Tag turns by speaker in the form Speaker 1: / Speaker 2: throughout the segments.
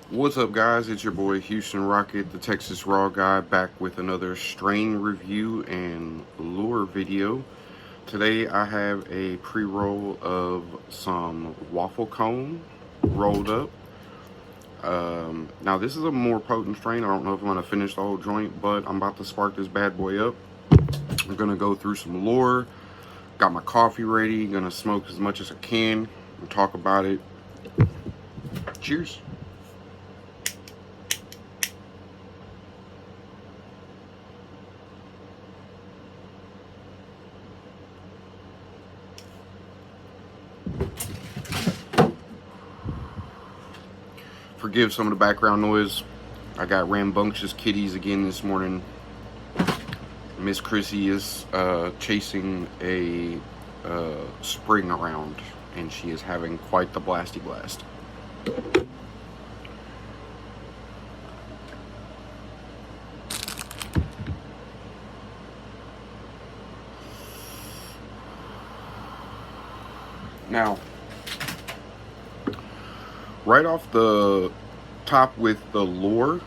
Speaker 1: What's up, guys? It's your boy Houston Rocket, the Texas Raw guy, back with another strain review and lure video. Today I have a pre-roll of some waffle cone rolled up. Now this is a more potent strain. I don't know if I'm going to finish the whole joint, but I'm about to spark this bad boy up. I'm going to go through some lure. Got my coffee ready. Going to smoke as much as I can and talk about it. Cheers. Forgive some of the background noise. I got rambunctious kitties again this morning. Miss Chrissy is chasing a spring around, and she is having quite the blasty blast. Now, right off the top with the lure,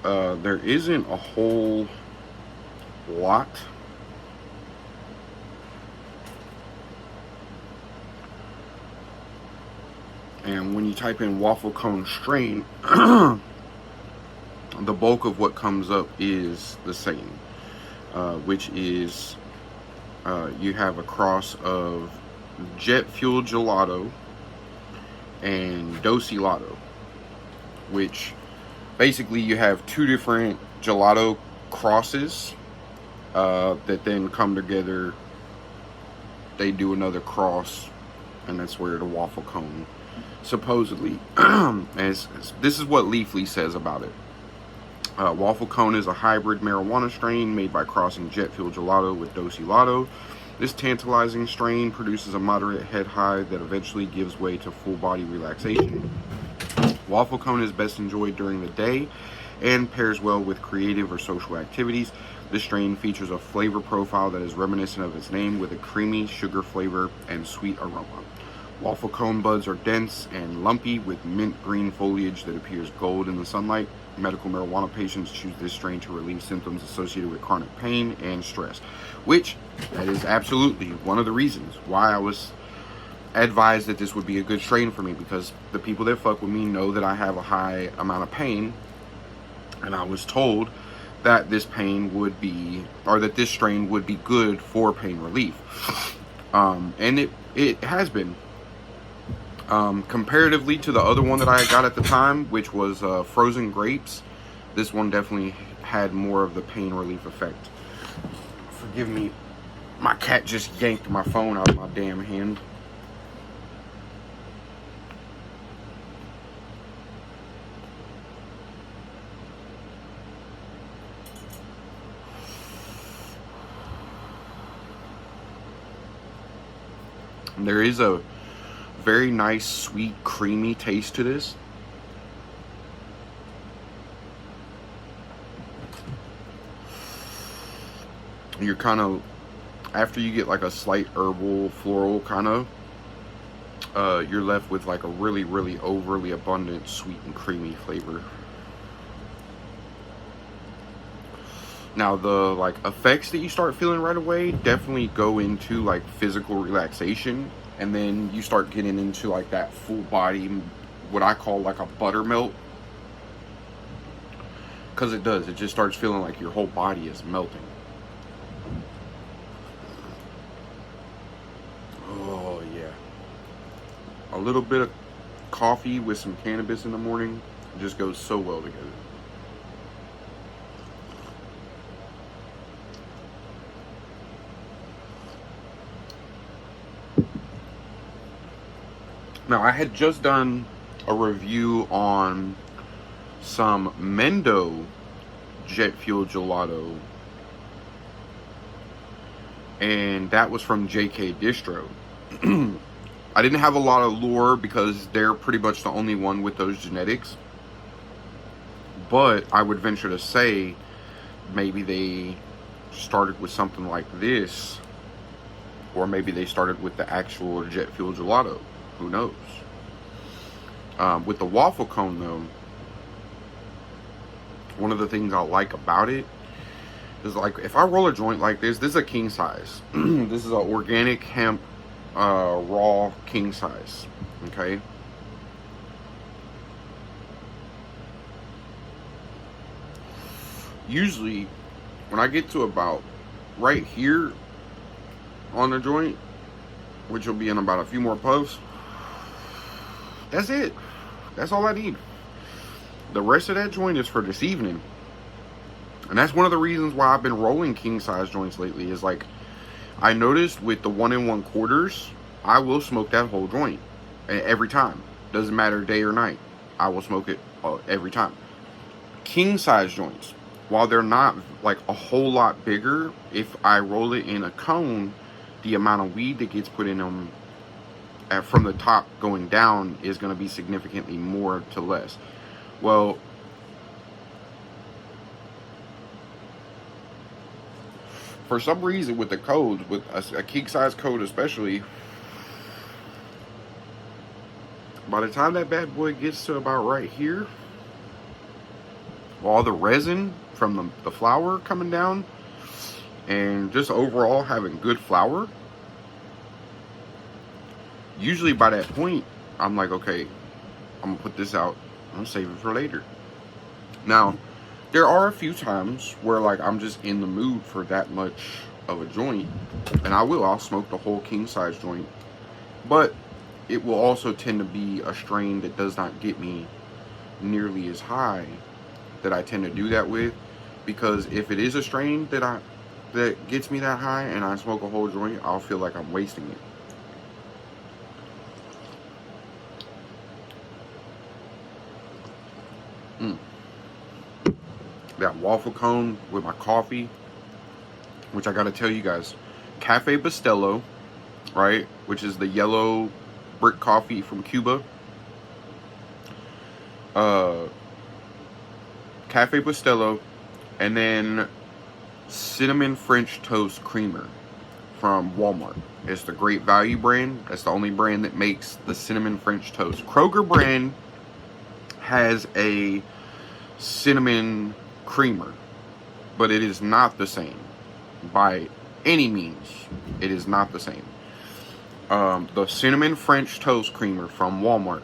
Speaker 1: there isn't a whole lot. And when you type in waffle cone strain, the bulk of what comes up is the same, which is you have a cross of jet fuel gelato and dosilato, which basically you have two different gelato crosses that then come together. They do another cross, and that's where the waffle cone supposedly as this is what Leafly says about it. Waffle cone is a hybrid marijuana strain made by crossing jet fuel gelato with dosilato. This tantalizing strain produces a moderate head high that eventually gives way to full body relaxation. Waffle cone is best enjoyed during the day and pairs well with creative or social activities. This strain features a flavor profile that is reminiscent of its name, with a creamy sugar flavor and sweet aroma. Waffle cone buds are dense and lumpy with mint green foliage that appears gold in the sunlight. Medical marijuana patients choose this strain to relieve symptoms associated with chronic pain and stress, which that is absolutely one of the reasons why I was advised that this would be a good strain for me, because the people that fuck with me know that I have a high amount of pain, and I was told that this pain would be, or that this strain would be good for pain relief. And it has been. Comparatively to the other one that I got at the time, which was frozen grapes, this one definitely had more of the pain relief effect. Forgive me, my cat just yanked my phone out of my damn hand. There is a very nice, sweet, creamy taste to this. You're kind of, after you get like a slight herbal, floral kind of, you're left with like a really, really overly abundant, sweet and creamy flavor. Now, the like effects that you start feeling right away definitely go into like physical relaxation, and then you start getting into like that full body, what I call like a buttermelt, because it does. It just starts feeling like your whole body is melting. Oh yeah, a little bit of coffee with some cannabis in the morning just goes so well together. Now, I had just done a review on some Mendo jet fuel gelato, and that was from JK Distro. I didn't have a lot of lure because they're pretty much the only one with those genetics, but I would venture to say maybe they started with something like this, or maybe they started with the actual jet fuel gelato. Who knows? With the waffle cone though, one of the things I like about it is, like, if I roll a joint like this is a king size. This is an organic hemp raw king size. Okay. Usually when I get to about right here on the joint, which will be in about a few more puffs, that's it. That's all I need. The rest of that joint is for this evening. And that's one of the reasons why I've been rolling king size joints lately. Is like, I noticed with the 1 1/4, I will smoke that whole joint every time. Doesn't matter day or night. I will smoke it every time. King size joints, while they're not like a whole lot bigger, if I roll it in a cone, the amount of weed that gets put in them from the top going down is going to be significantly more to less. Well, for some reason with the codes, with a king size code especially, by the time that bad boy gets to about right here, all the resin from the flour coming down and just overall having good flour, usually by that point I'm like, okay, I'm gonna put this out, I'm gonna save it for later. Now there are a few times where, like, I'm just in the mood for that much of a joint, and I'll smoke the whole king size joint, but it will also tend to be a strain that does not get me nearly as high that I tend to do that with, because if it is a strain that gets me that high and I smoke a whole joint, I'll feel like I'm wasting it. That waffle cone with my coffee, which I gotta tell you guys, Cafe Bustelo, right, which is the yellow brick coffee from Cuba. Cafe Bustelo, and then cinnamon French toast creamer from Walmart. It's the Great Value brand. That's the only brand that makes the cinnamon French toast. Kroger brand has a cinnamon creamer, but it is not the same by any means. It is not the same. The cinnamon French toast creamer from Walmart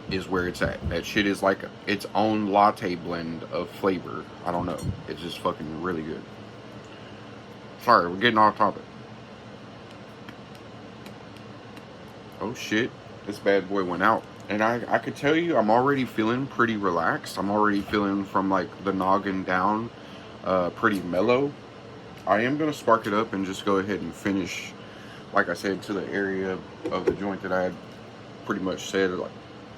Speaker 1: is where it's at. That shit is like its own latte blend of flavor. I don't know. It's just fucking really good. Sorry, we're getting off topic. Oh shit, this bad boy went out. And I could tell you, I'm already feeling pretty relaxed. I'm already feeling from like the noggin down pretty mellow. I am going to spark it up and just go ahead and finish, like I said, to the area of the joint that I had pretty much said, like,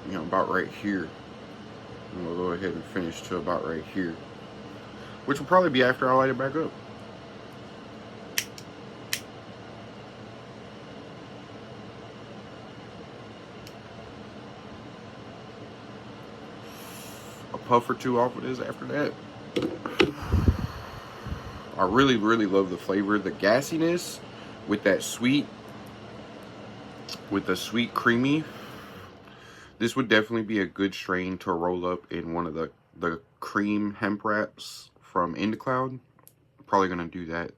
Speaker 1: you know, about right here. And we'll go ahead and finish to about right here, which will probably be after I light it back up. A puff or two off of this after that. I really, really love the flavor, the gassiness with that sweet, with the sweet creamy. This would definitely be a good strain to roll up in one of the cream hemp wraps from IndaCloud. Probably gonna do that.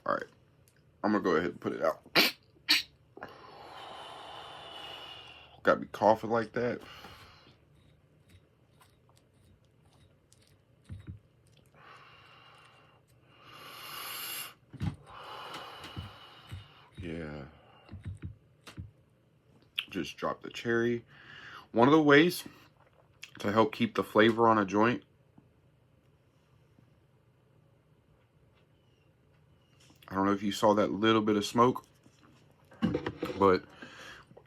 Speaker 1: All right, I'm gonna go ahead and put it out. Got me coughing like that. Yeah. Just drop the cherry. One of the ways to help keep the flavor on a joint, I don't know if you saw that little bit of smoke, but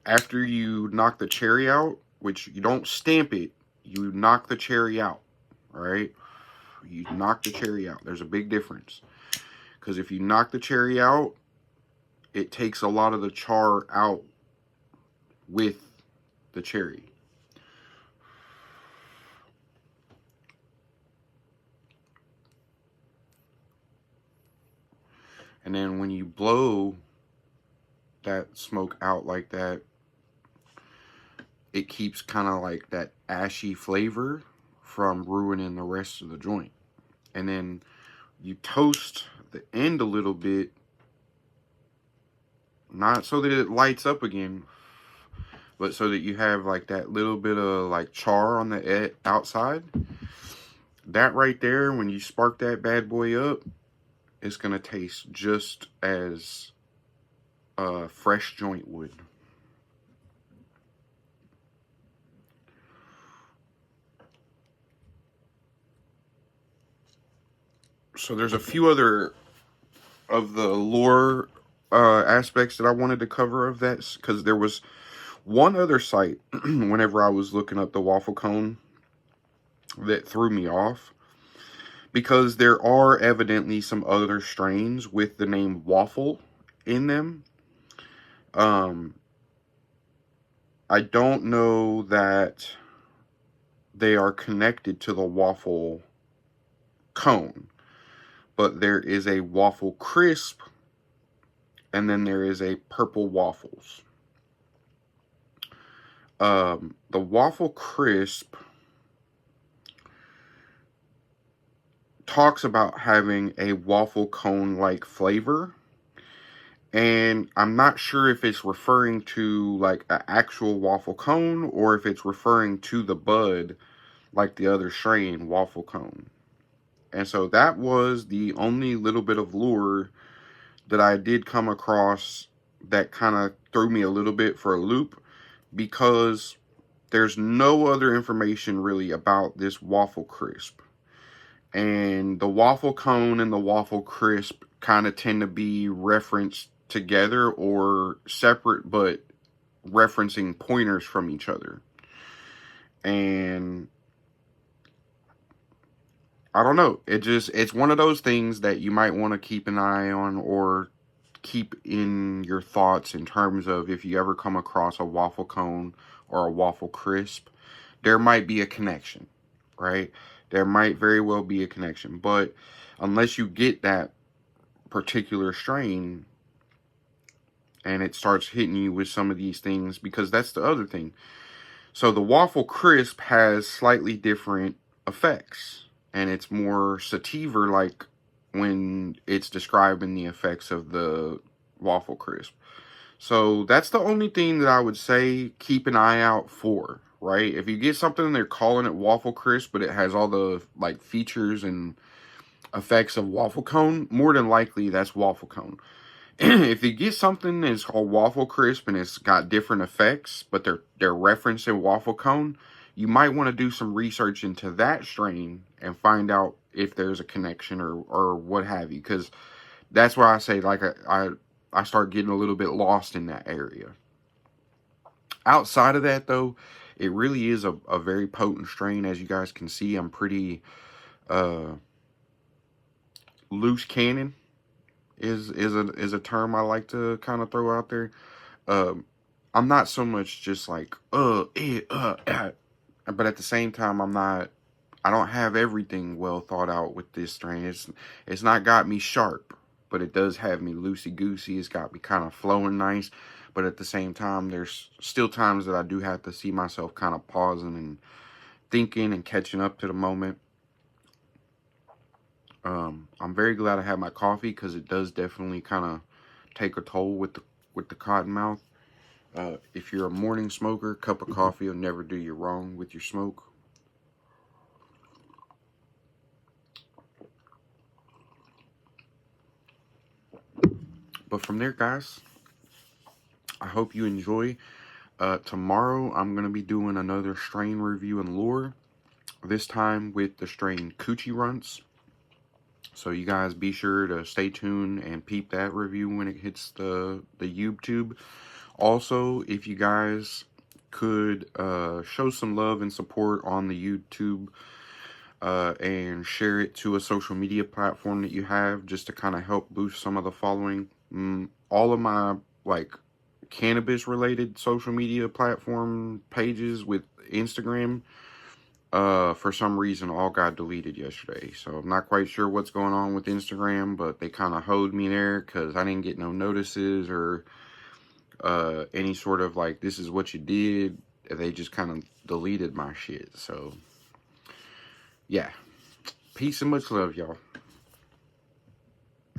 Speaker 1: after you knock the cherry out, which you don't stamp it, you knock the cherry out, all right? You knock the cherry out. There's a big difference. Because if you knock the cherry out, it takes a lot of the char out with the cherry. And then when you blow that smoke out like that, it keeps kind of like that ashy flavor from ruining the rest of the joint. And then you toast the end a little bit, not so that it lights up again, but so that you have like that little bit of like char on the outside. That right there, when you spark that bad boy up, it's gonna taste just as a fresh joint would. So there's a few other of the lore aspects that I wanted to cover of that, because there was one other site whenever I was looking up the waffle cone that threw me off, because there are evidently some other strains with the name Waffle in them. I don't know that they are connected to the waffle cone, but there is a waffle crisp, and then there is a purple waffles. The waffle crisp talks about having a waffle cone like flavor, and I'm not sure if it's referring to like an actual waffle cone or if it's referring to the bud like the other strain, waffle cone. And so that was the only little bit of lure that I did come across that kind of threw me a little bit for a loop, because there's no other information really about this waffle crisp. And the waffle cone and the waffle crisp kind of tend to be referenced together or separate, but referencing pointers from each other. And I don't know, it's one of those things that you might want to keep an eye on or keep in your thoughts, in terms of if you ever come across a waffle cone or a waffle crisp, there might be a connection, right? There might very well be a connection, but unless you get that particular strain and it starts hitting you with some of these things, because that's the other thing. So the waffle crisp has slightly different effects, and it's more sativa like when it's describing the effects of the waffle crisp. So that's the only thing that I would say keep an eye out for, right? If you get something they're calling it waffle crisp, but it has all the like features and effects of waffle cone, more than likely that's waffle cone. If you get something that's called waffle crisp and it's got different effects, but they're referencing waffle cone, you might want to do some research into that strain and find out if there's a connection or what have you, because that's why I say, like, I start getting a little bit lost in that area. Outside of that, though, it really is a very potent strain. As you guys can see, I'm pretty loose cannon is a term I like to kind of throw out there. I'm not so much just like but at the same time, I don't have everything well thought out with this strain. It's not got me sharp, but it does have me loosey-goosey. It's got me kind of flowing nice, but at the same time, there's still times that I do have to see myself kind of pausing and thinking and catching up to the moment. I'm very glad I had my coffee, because it does definitely kind of take a toll with the cotton mouth. If you're a morning smoker, a cup of coffee will never do you wrong with your smoke. But from there, guys, I hope you enjoy. Tomorrow, I'm going to be doing another strain review and lure, this time with the strain Coochie Runts. So you guys be sure to stay tuned and peep that review when it hits the YouTube. Also, if you guys could show some love and support on the YouTube and share it to a social media platform that you have, just to kind of help boost some of the following. All of my like cannabis related social media platform pages with Instagram, for some reason all got deleted yesterday. So I'm not quite sure what's going on with Instagram, but they kind of hoed me there because I didn't get no notices or any sort of like, this is what you did. They just kind of deleted my shit. So yeah, peace and much love, y'all.